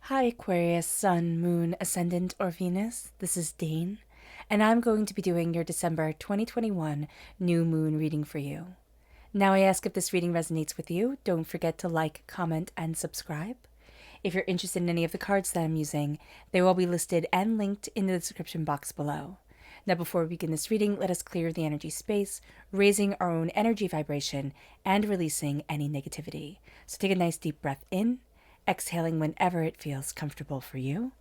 Hi Aquarius, Sun, Moon, Ascendant, or Venus. This is Dane, and I'm going to be doing your December 2021 new moon reading for you. Now I ask if this reading resonates with you, don't forget to like, comment, and subscribe. If you're interested in any of the cards that I'm using, they will be listed and linked in the description box below. Now before we begin this reading, let us clear the energy space, raising our own energy vibration and releasing any negativity. So take a nice deep breath in, exhaling whenever it feels comfortable for you.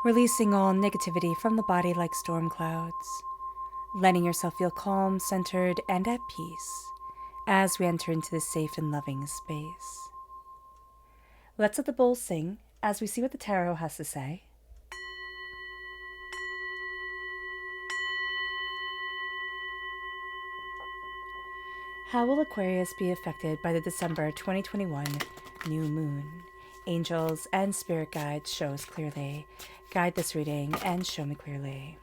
Releasing all negativity from the body like storm clouds, letting yourself feel calm, centered, and at peace as we enter into this safe and loving space. Let's let the bowl sing as we see what the tarot has to say. How will Aquarius be affected by the December 2021 new moon? Angels and spirit guides show us clearly. Guide this reading and show me clearly.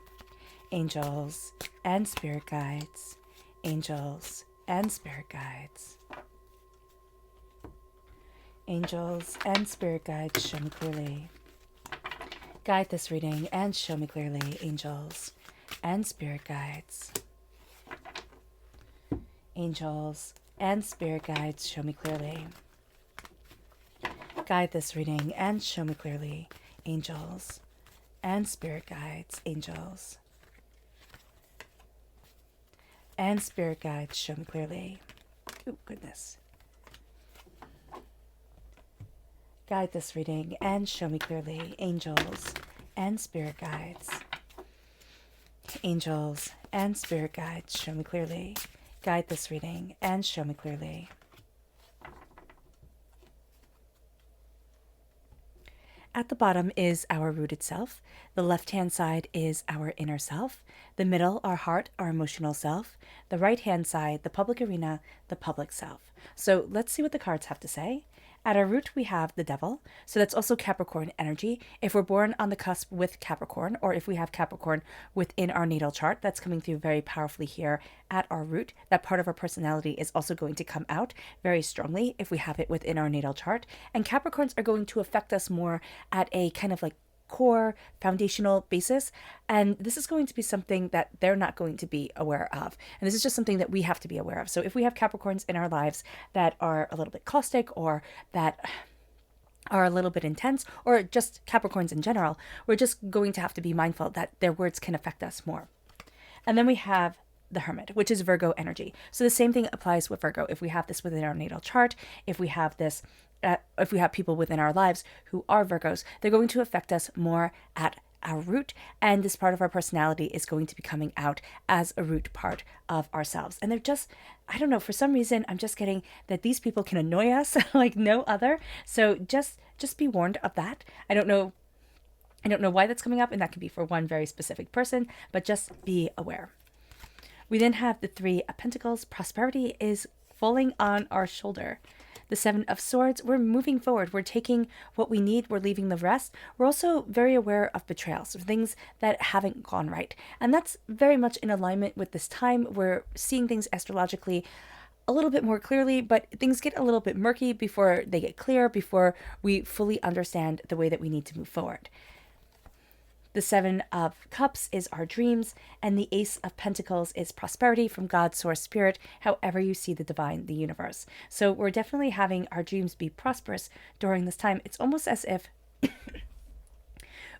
Angels and spirit guides. Angels and spirit guides. Angels and spirit guides show me clearly. Guide this reading and show me clearly. Angels and spirit guides. Angels and spirit guides show me clearly. Guide this reading and show me clearly. Angels and spirit guides. Angels and spirit guides show me clearly. Oh, goodness. Guide this reading and show me clearly. Angels and spirit guides. Angels and spirit guides show me clearly. Guide this reading and show me clearly. At the bottom is our rooted self. The left-hand side is our inner self. The middle, our heart, our emotional self. The right-hand side, the public arena, the public self. So let's see what the cards have to say. At our root, we have the devil. So that's also Capricorn energy. If we're born on the cusp with Capricorn, or if we have Capricorn within our natal chart, that's coming through very powerfully here at our root. That part of our personality is also going to come out very strongly if we have it within our natal chart. And Capricorns are going to affect us more at a kind of like core foundational basis, and this is going to be something that they're not going to be aware of, and this is just something that we have to be aware of. So if we have Capricorns in our lives that are a little bit caustic or that are a little bit intense, or just Capricorns in general, we're just going to have to be mindful that their words can affect us more. And then we have the Hermit, which is Virgo energy. So the same thing applies with Virgo. If we have this within our natal chart, if we have people within our lives who are Virgos, they're going to affect us more at our root, and this part of our personality is going to be coming out as a root part of ourselves. And they're just, I don't know, for some reason, I'm just getting that these people can annoy us like no other. So just be warned of that. I don't know why that's coming up, and that could be for one very specific person, but just be aware. We then have the Three of Pentacles. Prosperity is falling on our shoulder. The Seven of Swords, we're moving forward. We're taking what we need. We're leaving the rest. We're also very aware of betrayals, of things that haven't gone right. And that's very much in alignment with this time. We're seeing things astrologically a little bit more clearly, but things get a little bit murky before they get clear, before we fully understand the way that we need to move forward. The Seven of Cups is our dreams, and the Ace of Pentacles is prosperity from God, Source, Spirit, however you see the divine, the universe. So we're definitely having our dreams be prosperous during this time. It's almost as if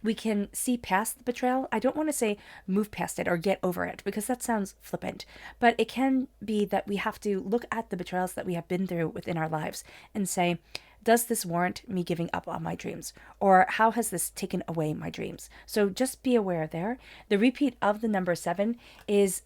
we can see past the betrayal. I don't want to say move past it or get over it, because that sounds flippant, but it can be that we have to look at the betrayals that we have been through within our lives and say, does this warrant me giving up on my dreams? Or how has this taken away my dreams? So just be aware there. The repeat of the number 7 is,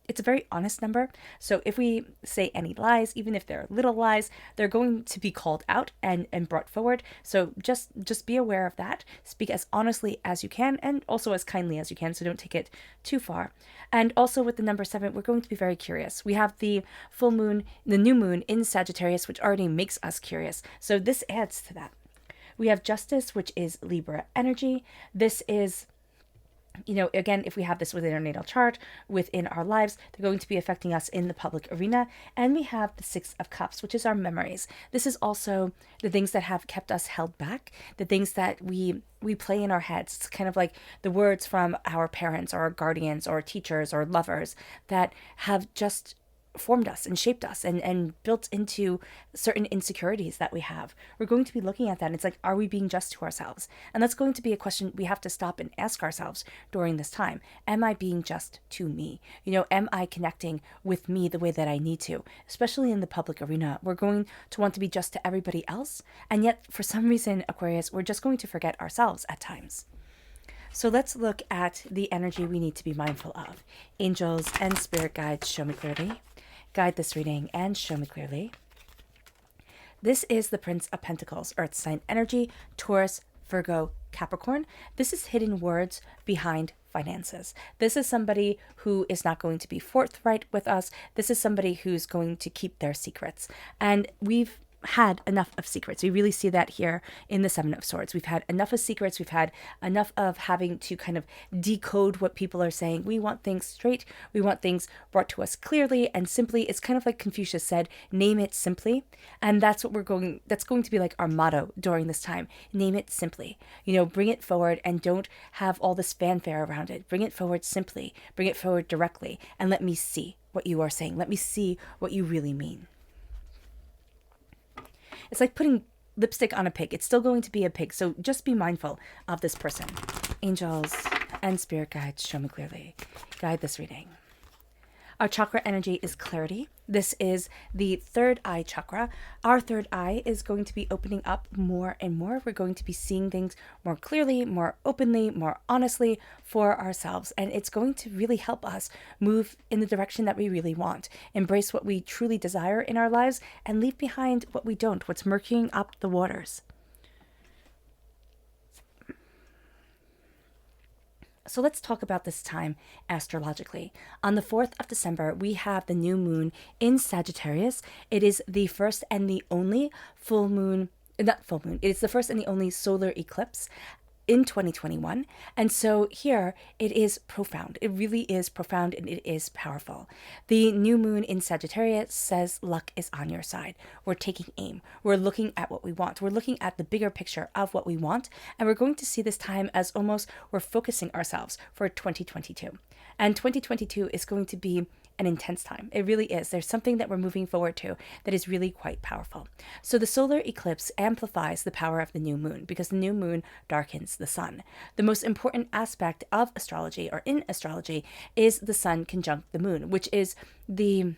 it's a very honest number. So if we say any lies, even if they're little lies, they're going to be called out and brought forward. So just be aware of that. Speak as honestly as you can and also as kindly as you can. So don't take it too far. And also with the number 7, we're going to be very curious. We have the full moon, the new moon in Sagittarius, which already makes us curious. So this adds to that. We have justice, which is Libra energy. This is, again, if we have this within our natal chart, within our lives, they're going to be affecting us in the public arena. And we have the 6 of Cups, which is our memories. This is also the things that have kept us held back, the things that we play in our heads. It's kind of like the words from our parents or our guardians or teachers or lovers that have just formed us and shaped us and built into certain insecurities that we have. We're going to be looking at that and it's like, are we being just to ourselves? And that's going to be a question we have to stop and ask ourselves during this time. Am I being just to me? Am I connecting with me the way that I need to? Especially in the public arena, we're going to want to be just to everybody else. And yet for some reason, Aquarius, we're just going to forget ourselves at times. So let's look at the energy we need to be mindful of. Angels and spirit guides, show me clearly. Guide this reading and show me clearly. This is the Prince of Pentacles, Earth sign energy, Taurus, Virgo, Capricorn. This is hidden words behind finances. This is somebody who is not going to be forthright with us. This is somebody who's going to keep their secrets. And we've had enough of secrets. We really see that here in the 7 of Swords. We've had enough of secrets. We've had enough of having to kind of decode what people are saying. We want things straight. We want things brought to us clearly and simply. It's kind of like Confucius said, name it simply. And that's what that's going to be like our motto during this time. Name it simply. Bring it forward and don't have all this fanfare around it. Bring it forward simply. Bring it forward directly and let me see what you are saying. Let me see what you really mean. It's like putting lipstick on a pig. It's still going to be a pig. So just be mindful of this person. Angels and spirit guides, show me clearly. Guide this reading. Our chakra energy is clarity. This is the third eye chakra. Our third eye is going to be opening up more and more. We're going to be seeing things more clearly, more openly, more honestly for ourselves. And it's going to really help us move in the direction that we really want. Embrace what we truly desire in our lives and leave behind what we don't, what's murkying up the waters. So let's talk about this time astrologically. On the 4th of December, we have the new moon in Sagittarius. It is the first and the only it is the first and the only solar eclipse in 2021. And so here it is profound. It really is profound and it is powerful. The new moon in Sagittarius says luck is on your side. We're taking aim. We're looking at what we want. We're looking at the bigger picture of what we want. And we're going to see this time as almost we're focusing ourselves for 2022. And 2022 is going to be an intense time. It really is. There's something that we're moving forward to that is really quite powerful. So the solar eclipse amplifies the power of the new moon because the new moon darkens the sun. The most important aspect of astrology or in astrology is the sun conjunct the moon, which is the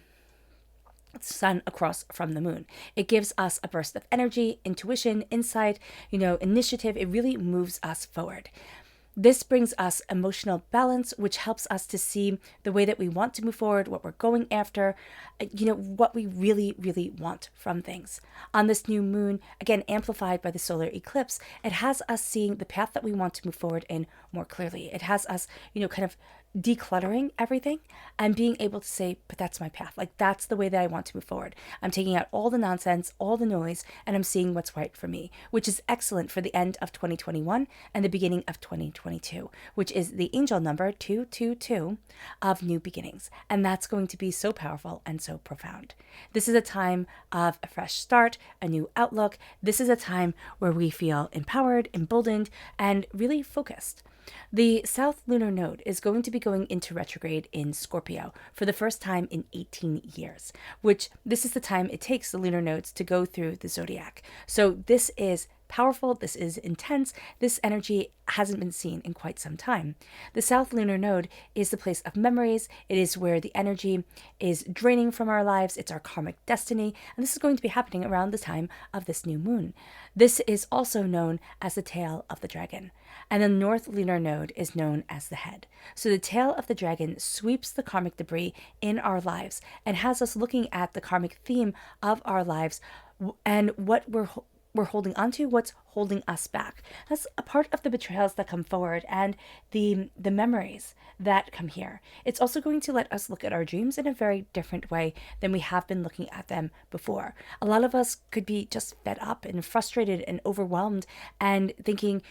sun across from the moon. It gives us a burst of energy, intuition, insight, initiative. It really moves us forward. This brings us emotional balance, which helps us to see the way that we want to move forward, what we're going after, what we really, really want from things. On this new moon, again, amplified by the solar eclipse, it has us seeing the path that we want to move forward in more clearly. It has us, kind of decluttering everything and being able to say, but that's my path. Like, that's the way that I want to move forward. I'm taking out all the nonsense, all the noise, and I'm seeing what's right for me, which is excellent for the end of 2021 and the beginning of 2022, which is the angel number 222 of new beginnings. And that's going to be so powerful and so profound. This is a time of a fresh start, a new outlook. This is a time where we feel empowered, emboldened, and really focused. The South Lunar Node is going to be going into retrograde in Scorpio for the first time in 18 years, which this is the time it takes the lunar nodes to go through the zodiac. So this is powerful. This is intense. This energy hasn't been seen in quite some time. The South Lunar Node is the place of memories. It is where the energy is draining from our lives. It's our karmic destiny. And this is going to be happening around the time of this new moon. This is also known as the tail of the dragon. And the North Lunar Node is known as the head. So the tail of the dragon sweeps the karmic debris in our lives and has us looking at the karmic theme of our lives and what we're holding onto, what's holding us back. That's a part of the betrayals that come forward and the memories that come here. It's also going to let us look at our dreams in a very different way than we have been looking at them before. A lot of us could be just fed up and frustrated and overwhelmed and thinking,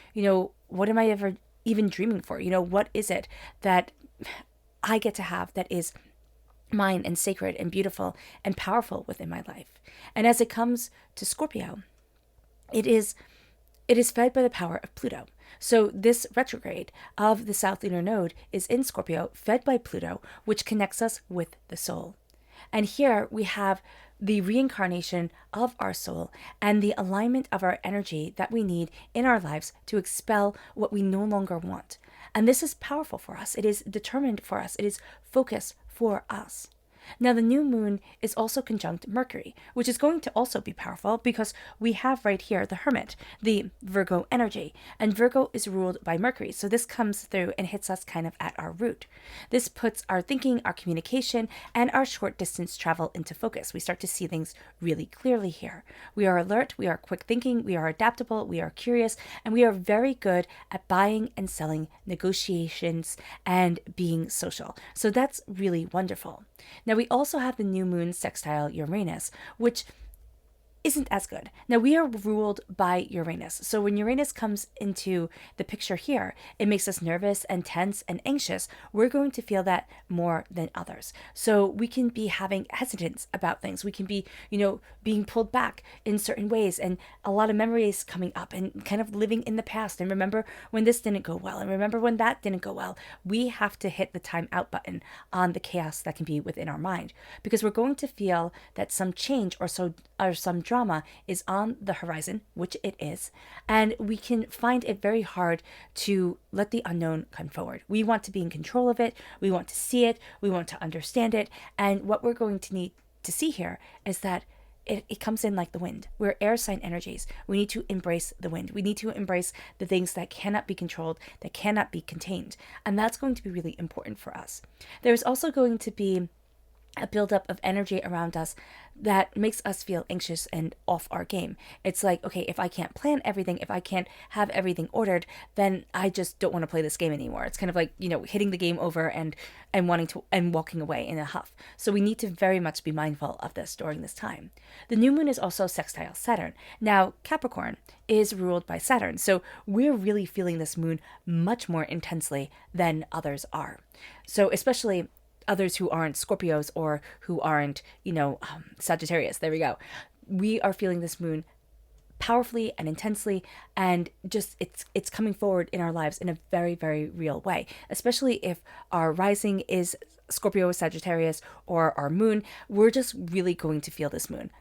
what am I ever even dreaming for? What is it that I get to have that is mine and sacred and beautiful and powerful within my life? And as it comes to Scorpio, it is fed by the power of Pluto. So this retrograde of the South Lunar Node is in Scorpio, fed by Pluto, which connects us with the soul. And here we have the reincarnation of our soul and the alignment of our energy that we need in our lives to expel what we no longer want. And this is powerful for us. It is determined for us. It is focus for us. Now, the new moon is also conjunct Mercury, which is going to also be powerful because we have right here the Hermit, the Virgo energy, and Virgo is ruled by Mercury. So this comes through and hits us kind of at our root. This puts our thinking, our communication, and our short distance travel into focus. We start to see things really clearly here. We are alert, we are quick thinking, we are adaptable, we are curious, and we are very good at buying and selling, negotiations, and being social. So that's really wonderful. Now, we also have the new moon sextile Uranus, which isn't as good. Now, we are ruled by Uranus. So when Uranus comes into the picture here, it makes us nervous and tense and anxious. We're going to feel that more than others. So we can be having hesitance about things. We can be, being pulled back in certain ways and a lot of memories coming up and kind of living in the past. And remember when this didn't go well and remember when that didn't go well. We have to hit the time out button on the chaos that can be within our mind because we're going to feel that some change or some drama is on the horizon, which it is, and we can find it very hard to let the unknown come forward. We want to be in control of it, we want to see it, we want to understand it, and what we're going to need to see here is that it comes in like the wind. We're air sign energies. We need to embrace the wind. We need to embrace the things that cannot be controlled, that cannot be contained, and that's going to be really important for us. There's also going to be a buildup of energy around us that makes us feel anxious and off our game. It's like, okay, if I can't plan everything, if I can't have everything ordered, then I just don't want to play this game anymore. It's kind of like, hitting the game over and wanting to and walking away in a huff. So we need to very much be mindful of this during this time. The new moon is also sextile Saturn. Now, Capricorn is ruled by Saturn. So we're really feeling this moon much more intensely than others are. So especially others who aren't Scorpios or who aren't, Sagittarius. There we go. We are feeling this moon powerfully and intensely, and just it's coming forward in our lives in a very, very real way, especially if our rising is Scorpio, Sagittarius, or our moon. We're just really going to feel this moon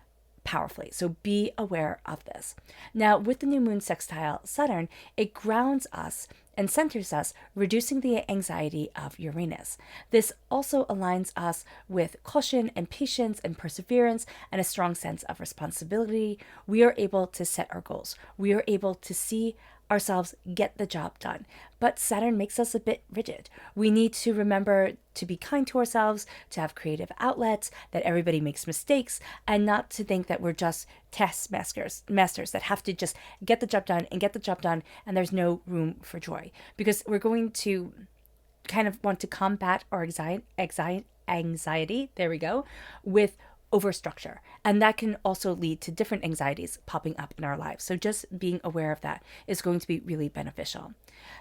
powerfully. So be aware of this. Now, with the new moon sextile Saturn, it grounds us and centers us, reducing the anxiety of Uranus. This also aligns us with caution and patience and perseverance and a strong sense of responsibility. We are able to set our goals. We are able to see ourselves get the job done. But Saturn makes us a bit rigid. We need to remember to be kind to ourselves, to have creative outlets, that everybody makes mistakes, and not to think that we're just taskmasters that have to just get the job done and there's no room for joy. Because we're going to kind of want to combat our anxiety, there we go, with overstructure. And that can also lead to different anxieties popping up in our lives. So just being aware of that is going to be really beneficial.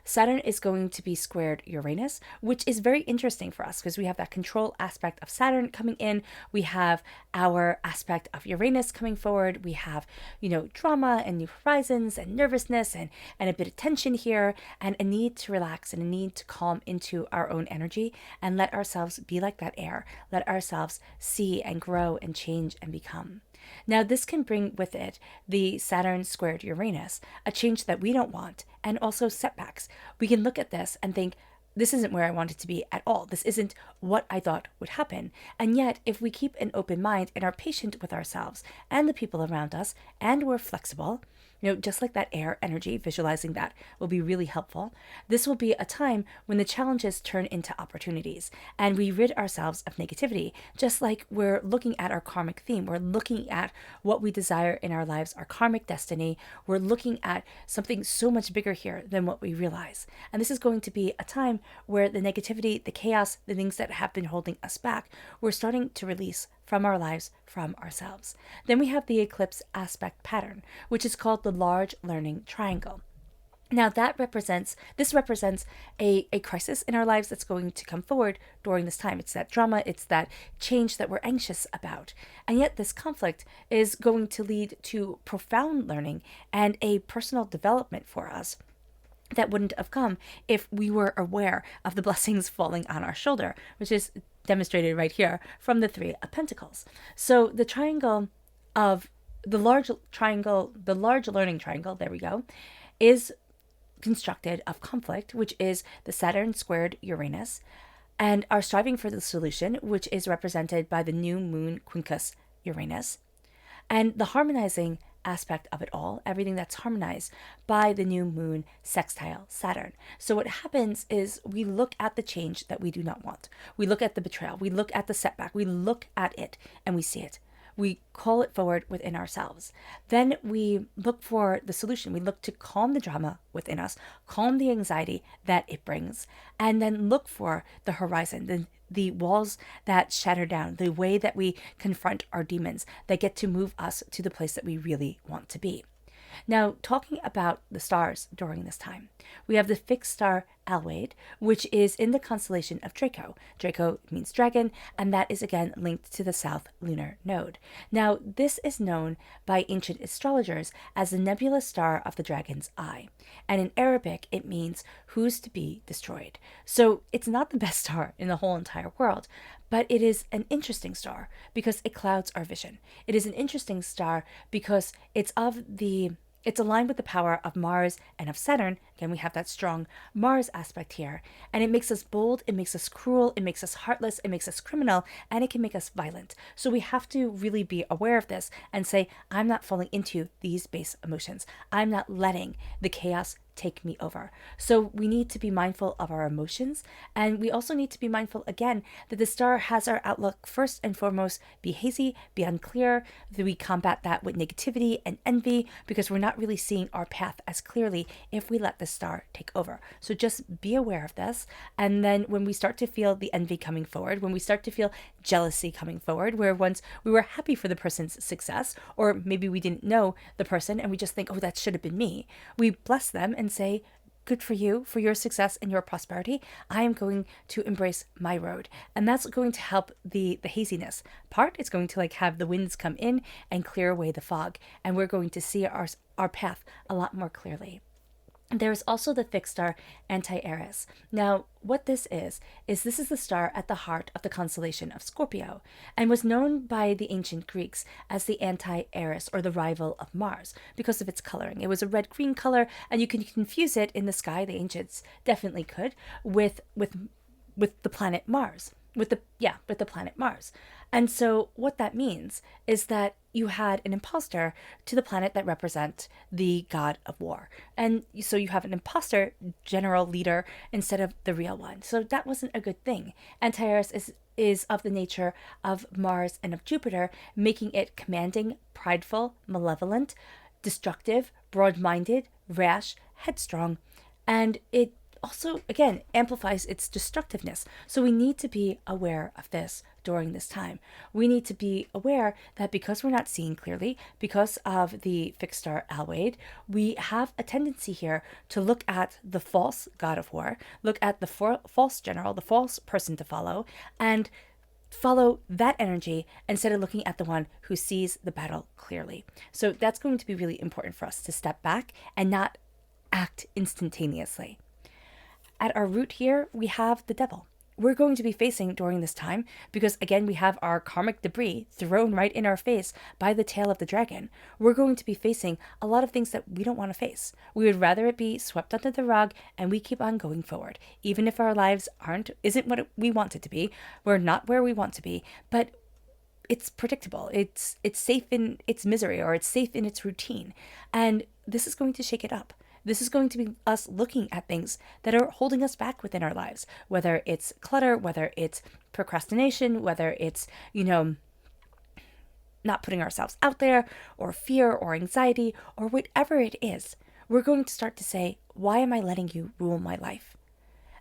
Saturn is going to be squared Uranus, which is very interesting for us because we have that control aspect of Saturn coming in. We have our aspect of Uranus coming forward. We have, drama and new horizons and nervousness and a bit of tension here and a need to relax and a need to calm into our own energy and let ourselves be like that air. Let ourselves see and grow grow and change and become. Now, this can bring with it the Saturn squared Uranus, a change that we don't want, and also setbacks. We can look at this and think, this isn't where I want it to be at all. This isn't what I thought would happen. And yet, if we keep an open mind and are patient with ourselves and the people around us, and we're flexible, just like that air energy, visualizing that will be really helpful. This will be a time when the challenges turn into opportunities and we rid ourselves of negativity, just like we're looking at our karmic theme. We're looking at what we desire in our lives, our karmic destiny. We're looking at something so much bigger here than what we realize. And this is going to be a time where the negativity, the chaos, the things that have been holding us back, we're starting to release from our lives, from ourselves. Then we have the eclipse aspect pattern, which is called the large learning triangle. Now this represents a crisis in our lives that's going to come forward during this time. It's that drama, it's that change that we're anxious about. And yet this conflict is going to lead to profound learning and a personal development for us that wouldn't have come if we were aware of the blessings falling on our shoulder, which is demonstrated right here from the Three of Pentacles. So the triangle of the large learning triangle, there we go, is constructed of conflict, which is the Saturn squared Uranus, and our striving for the solution, which is represented by the new moon quincus Uranus, and the harmonizing aspect of it all, everything that's harmonized by the new moon sextile Saturn. So what happens is we look at the change that we do not want. We look at the betrayal. We look at the setback. We look at it and we see it. We call it forward within ourselves. Then we look for the solution. We look to calm the drama within us, calm the anxiety that it brings, and then look for the horizon, the walls that shatter down, the way that we confront our demons that get to move us to the place that we really want to be. Now, talking about the stars during this time, we have the fixed star Alwade, which is in the constellation of Draco. Draco means dragon, and that is again linked to the south lunar node. Now, this is known by ancient astrologers as the nebulous star of the dragon's eye. And in Arabic, it means who's to be destroyed. So it's not the best star in the whole entire world, but it is an interesting star because it clouds our vision. It is an interesting star because it's aligned with the power of Mars and of Saturn. Again, we have that strong Mars aspect here. And it makes us bold, it makes us cruel, it makes us heartless, it makes us criminal, and it can make us violent. So we have to really be aware of this and say, I'm not falling into these base emotions. I'm not letting the chaos take me over. So we need to be mindful of our emotions, and we also need to be mindful again that the star has our outlook first and foremost be hazy, be unclear, that we combat that with negativity and envy because we're not really seeing our path as clearly if we let the star take over. So just be aware of this, and then when we start to feel the envy coming forward, when we start to feel jealousy coming forward, where once we were happy for the person's success, or maybe we didn't know the person and we just think, oh, that should have been me, we bless them and say, good for you, for your success and your prosperity. I am going to embrace my road. And that's going to help the haziness part. It's going to have the winds come in and clear away the fog. And we're going to see our path a lot more clearly. There's also the fixed star Anti-Aries. Now, what this is this is the star at the heart of the constellation of Scorpio and was known by the ancient Greeks as the Anti-Aries, or the rival of Mars, because of its coloring. It was a red-green color, and you can confuse it in the sky, the ancients definitely could, with the planet Mars. With the planet Mars. And so what that means is that you had an imposter to the planet that represent the god of war. And so you have an imposter general leader instead of the real one. So that wasn't a good thing. Antaeus is of the nature of Mars and of Jupiter, making it commanding, prideful, malevolent, destructive, broad-minded, rash, headstrong, and it also, again, amplifies its destructiveness. So we need to be aware of this during this time. We need to be aware that because we're not seeing clearly, because of the fixed star Alwade, we have a tendency here to look at the false god of war, look at the false general, the false person to follow, and follow that energy instead of looking at the one who sees the battle clearly. So that's going to be really important for us to step back and not act instantaneously. At our root here, we have the devil. we're going to be facing during this time, because again, we have our karmic debris thrown right in our face by the tail of the dragon. We're going to be facing a lot of things that we don't want to face. We would rather it be swept under the rug and we keep on going forward. Even if our lives isn't what we want it to be, we're not where we want to be, but it's predictable. It's safe in its misery, or it's safe in its routine. And this is going to shake it up. This is going to be us looking at things that are holding us back within our lives, whether it's clutter, whether it's procrastination, whether it's, not putting ourselves out there, or fear or anxiety, or whatever it is. We're going to start to say, why am I letting you rule my life?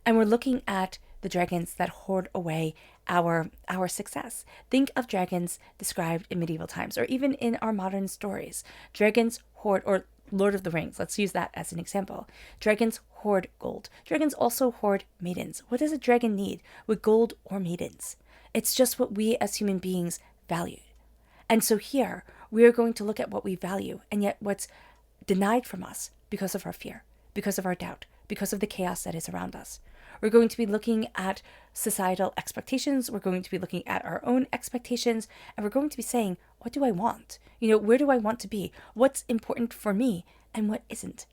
And we're looking at the dragons that hoard away our success. Think of dragons described in medieval times, or even in our modern stories. Dragons hoard, or Lord of the Rings, let's use that as an example. Dragons hoard gold. Dragons also hoard maidens. What does a dragon need with gold or maidens? It's just what we as human beings value. And so here, we are going to look at what we value, and yet what's denied from us because of our fear, because of our doubt, because of the chaos that is around us. We're going to be looking at societal expectations. We're going to be looking at our own expectations, and we're going to be saying, what do I want? Where do I want to be? What's important for me and what isn't?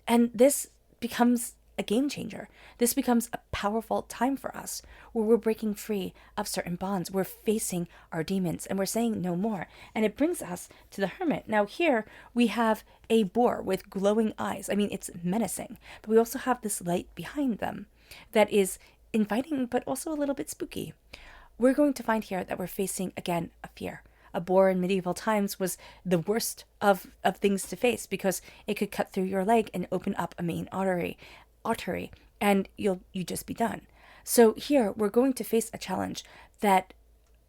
And this becomes a game changer. This becomes a powerful time for us, where we're breaking free of certain bonds. We're facing our demons and we're saying no more. And it brings us to the Hermit. Now here we have a boar with glowing eyes. I mean, it's menacing, but we also have this light behind them that is inviting, but also a little bit spooky. We're going to find here that we're facing, again, a fear. A boar in medieval times was the worst of things to face, because it could cut through your leg and open up a main artery, and you just be done. So here we're going to face a challenge that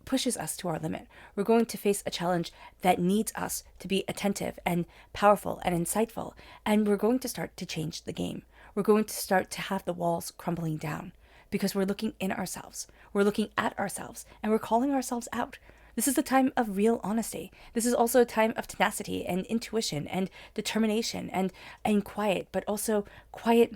pushes us to our limit. We're going to face a challenge that needs us to be attentive and powerful and insightful, and we're going to start to change the game. We're going to start to have the walls crumbling down, because we're looking in ourselves. We're looking at ourselves, and we're calling ourselves out. This is a time of real honesty. This is also a time of tenacity and intuition and determination and quiet, but also quiet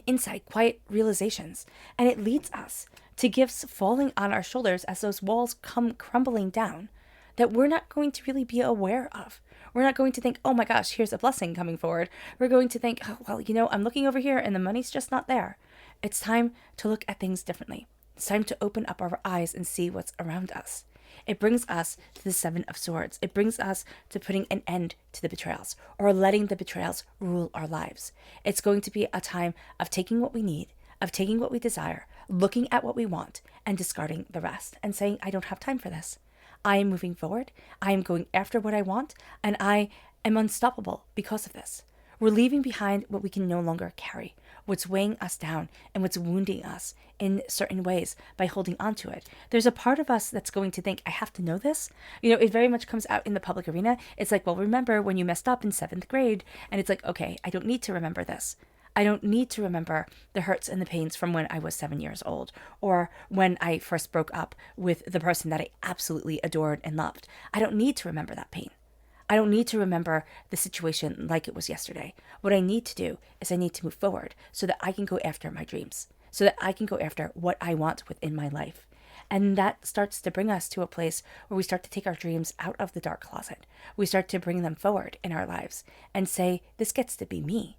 insight, quiet realizations. And it leads us to gifts falling on our shoulders as those walls come crumbling down that we're not going to really be aware of. We're not going to think, oh my gosh, here's a blessing coming forward. We're going to think, oh, well, I'm looking over here and the money's just not there. It's time to look at things differently. It's time to open up our eyes and see what's around us. It brings us to the Seven of Swords. It brings us to putting an end to the betrayals, or letting the betrayals rule our lives. It's going to be a time of taking what we need, of taking what we desire, looking at what we want, and discarding the rest, and saying, I don't have time for this. I am moving forward. I am going after what I want, and I am unstoppable because of this. We're leaving behind what we can no longer carry, what's weighing us down and what's wounding us in certain ways by holding on to it. There's a part of us that's going to think, I have to know this. It very much comes out in the public arena. It's like, well, remember when you messed up in 7th grade? And it's like, okay, I don't need to remember this. I don't need to remember the hurts and the pains from when I was 7 years old, or when I first broke up with the person that I absolutely adored and loved. I don't need to remember that pain. I don't need to remember the situation like it was yesterday. What I need to do is I need to move forward so that I can go after my dreams, so that I can go after what I want within my life. And that starts to bring us to a place where we start to take our dreams out of the dark closet. We start to bring them forward in our lives and say, this gets to be me.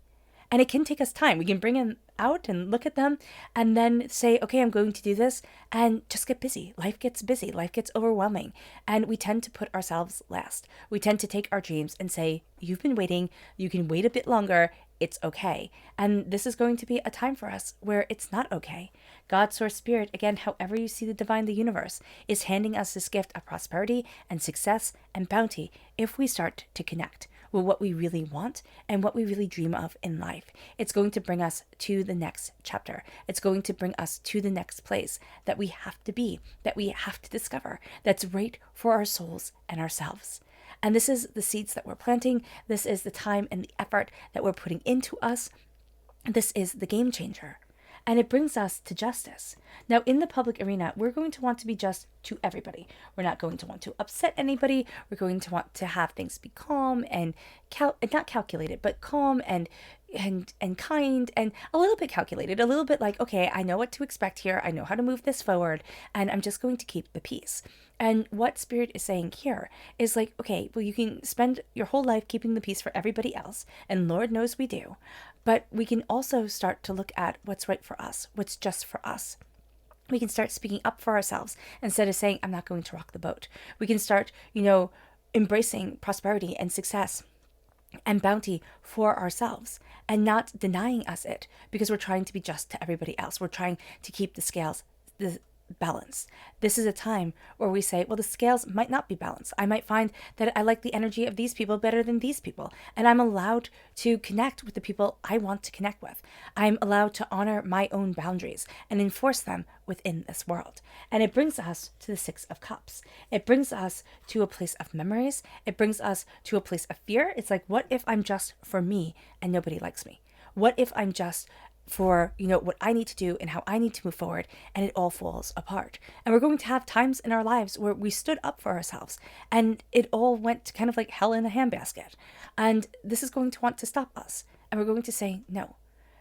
And it can take us time. We can bring them out and look at them and then say, okay, I'm going to do this, and just get busy. Life gets busy. Life gets overwhelming. And we tend to put ourselves last. We tend to take our dreams and say, you've been waiting. You can wait a bit longer. It's okay. And this is going to be a time for us where it's not okay. God, Source, Spirit, again, however you see the divine, the universe, is handing us this gift of prosperity and success and bounty if we start to connect with what we really want and what we really dream of in life. It's going to bring us to the next chapter. It's going to bring us to the next place that we have to be, that we have to discover, that's right for our souls and ourselves. And this is the seeds that we're planting. This is the time and the effort that we're putting into us. This is the game changer. And it brings us to justice. Now, in the public arena, we're going to want to be just to everybody. We're not going to want to upset anybody. We're going to want to have things be calm and not calculated, but calm and kind and a little bit calculated, a little bit like, okay, I know what to expect here. I know how to move this forward, and I'm just going to keep the peace. And what Spirit is saying here is like, okay, well, you can spend your whole life keeping the peace for everybody else, and Lord knows we do, but we can also start to look at what's right for us, what's just for us. We can start speaking up for ourselves instead of saying, I'm not going to rock the boat. We can start, embracing prosperity and success and bounty for ourselves and not denying us it because we're trying to be just to everybody else. We're trying to keep the scales balanced. This is a time where we say, well, the scales might not be balanced. I might find that I like the energy of these people better than these people, and I'm allowed to connect with the people I want to connect with. I'm allowed to honor my own boundaries and enforce them within this world. And it brings us to the Six of Cups. It brings us to a place of memories. It brings us to a place of fear. It's like, what if I'm just for me and nobody likes me? What if I'm just for, what I need to do and how I need to move forward, and it all falls apart? And we're going to have times in our lives where we stood up for ourselves and it all went kind of like hell in a handbasket. And this is going to want to stop us. And we're going to say, no,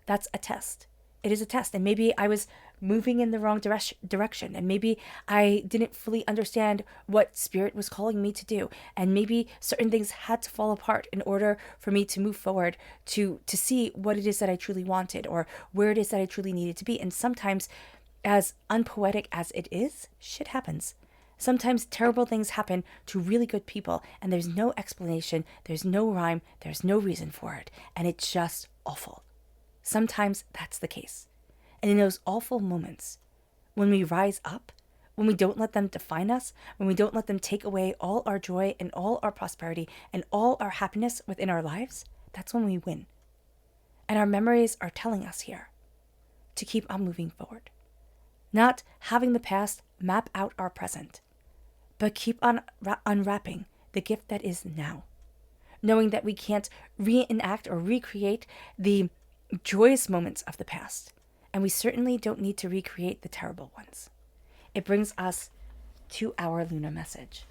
that's a test. It is a test. And maybe I was moving in the wrong direction. And maybe I didn't fully understand what Spirit was calling me to do. And maybe certain things had to fall apart in order for me to move forward, to see what it is that I truly wanted or where it is that I truly needed to be. And sometimes, as unpoetic as it is, shit happens. Sometimes terrible things happen to really good people, and there's no explanation, there's no rhyme, there's no reason for it, and it's just awful. Sometimes that's the case. And in those awful moments, when we rise up, when we don't let them define us, when we don't let them take away all our joy and all our prosperity and all our happiness within our lives, that's when we win. And our memories are telling us here to keep on moving forward. Not having the past map out our present, but keep on unwrapping the gift that is now. Knowing that we can't reenact or recreate the joyous moments of the past, and we certainly don't need to recreate the terrible ones. It brings us to our lunar message.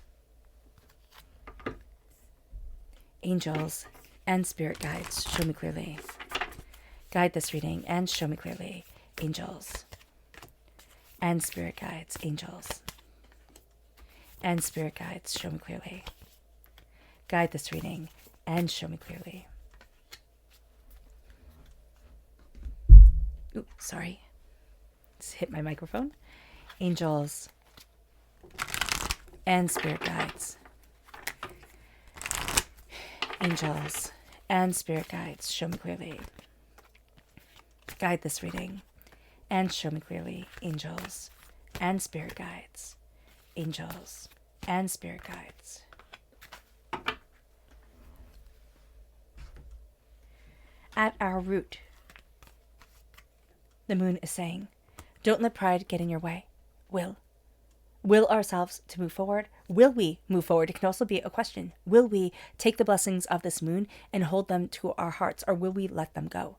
Angels and spirit guides, show me clearly. Guide this reading and show me clearly. Angels and spirit guides, angels and spirit guides, show me clearly. Guide this reading and show me clearly. Ooh, sorry. Just hit my microphone. Angels and spirit guides. Angels and spirit guides, show me clearly. Guide this reading and show me clearly. Angels and spirit guides. Angels and spirit guides. At our root, the moon is saying, don't let pride get in your way. Will ourselves to move forward? Will we move forward? It can also be a question. Will we take the blessings of this moon and hold them to our hearts, or will we let them go?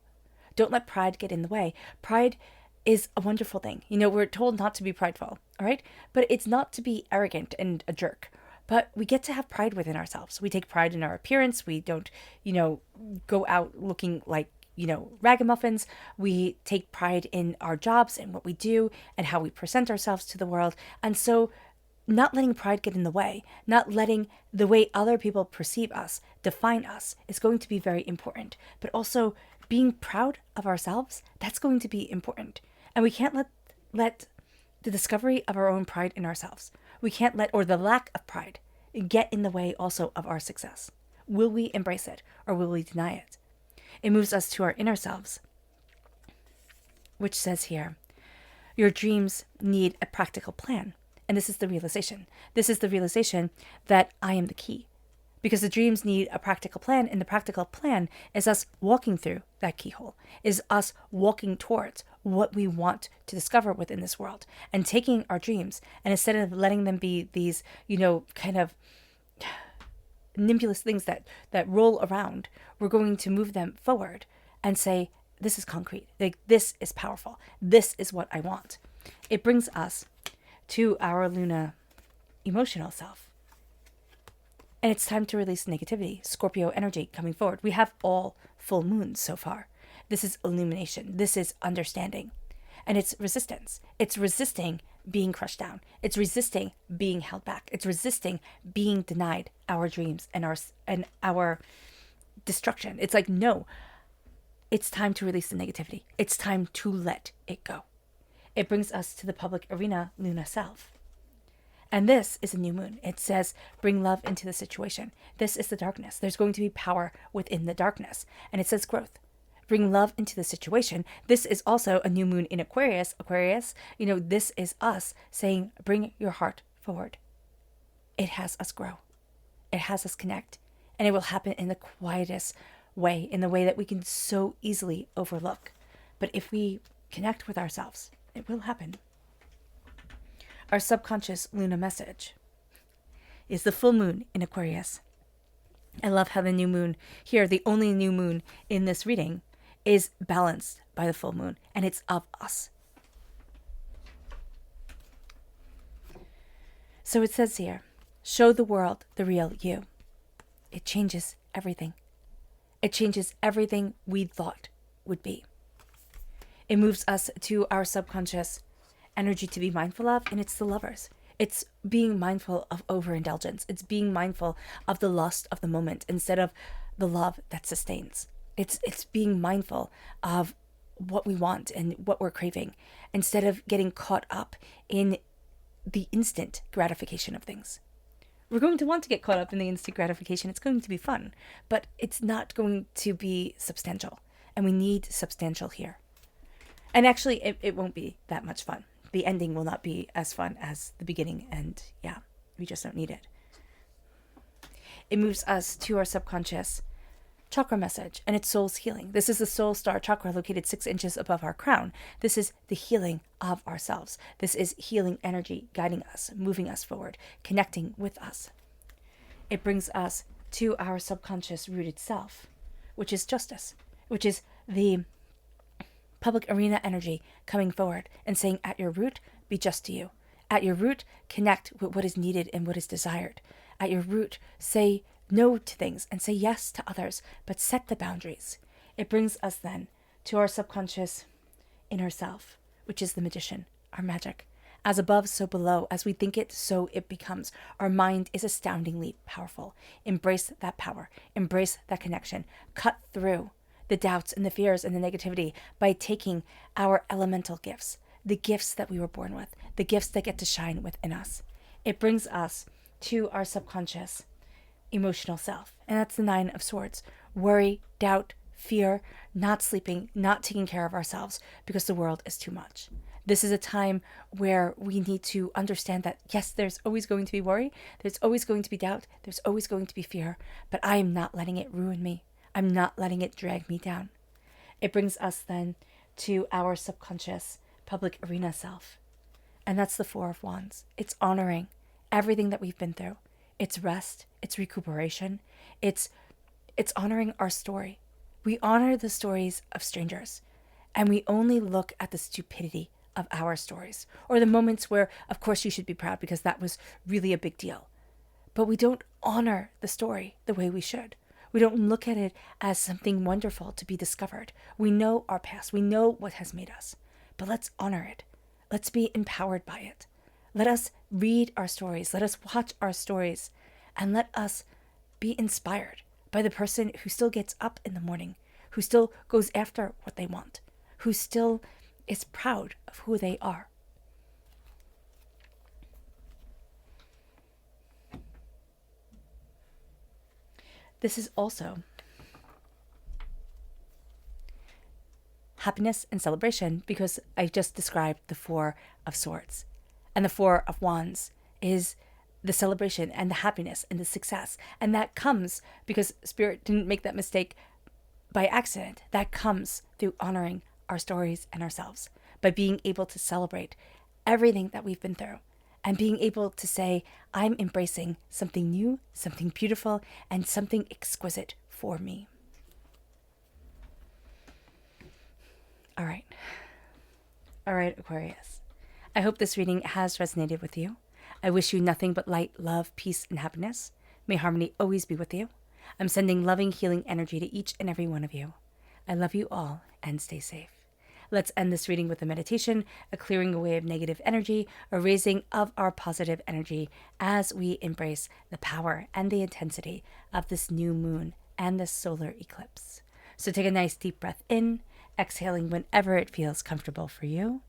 Don't let pride get in the way. Pride is a wonderful thing. We're told not to be prideful, all right? But it's not to be arrogant and a jerk. But we get to have pride within ourselves. We take pride in our appearance. We don't, go out looking like, ragamuffins. We take pride in our jobs and what we do and how we present ourselves to the world. And so not letting pride get in the way, not letting the way other people perceive us define us is going to be very important. But also being proud of ourselves, that's going to be important. And we can't let the discovery of our own pride in ourselves, we can't let, or the lack of pride, get in the way also of our success. Will we embrace it or will we deny it? It moves us to our inner selves, which says here, your dreams need a practical plan. And this is the realization. This is the realization that I am the key. Because the dreams need a practical plan, and the practical plan is us walking through that keyhole, is us walking towards what we want to discover within this world, and taking our dreams, and instead of letting them be these, kind of nebulous things that roll around, we're going to move them forward and say, this is concrete. Like, this is powerful. This is what I want. It brings us to our Luna emotional self. And it's time to release negativity, Scorpio energy coming forward. We have all full moons so far. This is illumination. This is understanding. And it's resistance. It's resisting being crushed down. It's resisting being held back. It's resisting being denied our dreams and our destruction. It's like, no, it's time to release the negativity. It's time to let it go. It brings us to the public arena, Luna self. And this is a new moon. It says, bring love into the situation. This is the darkness. There's going to be power within the darkness. And it says growth. Bring love into the situation. This is also a new moon in Aquarius. Aquarius, this is us saying, bring your heart forward. It has us grow. It has us connect. And it will happen in the quietest way, in the way that we can so easily overlook. But if we connect with ourselves, it will happen. Our subconscious Lunar message is the full moon in Aquarius. I love how the new moon here, the only new moon in this reading, is balanced by the full moon, and it's of us. So it says here, show the world the real you. It changes everything. It changes everything we thought would be. It moves us to our subconscious energy to be mindful of, and it's the lovers. It's being mindful of overindulgence. It's being mindful of the lust of the moment instead of the love that sustains. It's being mindful of what we want and what we're craving instead of getting caught up in the instant gratification of things. We're going to want to get caught up in the instant gratification. It's going to be fun, but it's not going to be substantial, and we need substantial here. And actually, it won't be that much fun. The ending will not be as fun as the beginning, and yeah, we just don't need it. It moves us to our subconscious chakra message, and it's soul's healing. This is the soul star chakra located 6 inches above our crown. This is the healing of ourselves. This is healing energy guiding us, moving us forward, connecting with us. It brings us to our subconscious rooted self, which is justice, which is the public arena energy coming forward and saying, at your root, be just to you. At your root, connect with what is needed and what is desired. At your root, say no to things and say yes to others, but set the boundaries. It brings us then to our subconscious inner self, which is the magician, our magic. As above, so below. As we think it, so it becomes. Our mind is astoundingly powerful. Embrace that power. Embrace that connection. Cut through the doubts and the fears and the negativity by taking our elemental gifts, the gifts that we were born with, the gifts that get to shine within us. It brings us to our subconscious emotional self, and that's the 9 of Swords. Worry, doubt, fear, not sleeping, not taking care of ourselves because the world is too much. This is a time where we need to understand that, yes, there's always going to be worry, there's always going to be doubt, there's always going to be fear, but I am not letting it ruin me. I'm not letting it drag me down. It brings us then to our subconscious public arena self, and that's the 4 of Wands. It's honoring everything that we've been through. It's rest, it's recuperation, it's honoring our story. We honor the stories of strangers, and we only look at the stupidity of our stories, or the moments where, of course, you should be proud because that was really a big deal. But we don't honor the story the way we should. We don't look at it as something wonderful to be discovered. We know our past. We know what has made us. But let's honor it. Let's be empowered by it. Let us read our stories. Let us watch our stories. And let us be inspired by the person who still gets up in the morning, who still goes after what they want, who still is proud of who they are. This is also happiness and celebration because I just described the 4 of Swords. And the 4 of Wands is the celebration and the happiness and the success. And that comes because Spirit didn't make that mistake by accident. That comes through honoring our stories and ourselves, by being able to celebrate everything that we've been through and being able to say, I'm embracing something new, something beautiful, and something exquisite for me. All right. All right, Aquarius. I hope this reading has resonated with you. I wish you nothing but light, love, peace, and happiness. May harmony always be with you. I'm sending loving, healing energy to each and every one of you. I love you all, and stay safe. Let's end this reading with a meditation, a clearing away of negative energy, a raising of our positive energy as we embrace the power and the intensity of this new moon and this solar eclipse. So take a nice deep breath in, exhaling whenever it feels comfortable for you.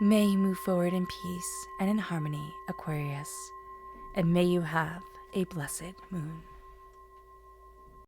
May you move forward in peace and in harmony, Aquarius, and may you have a blessed moon.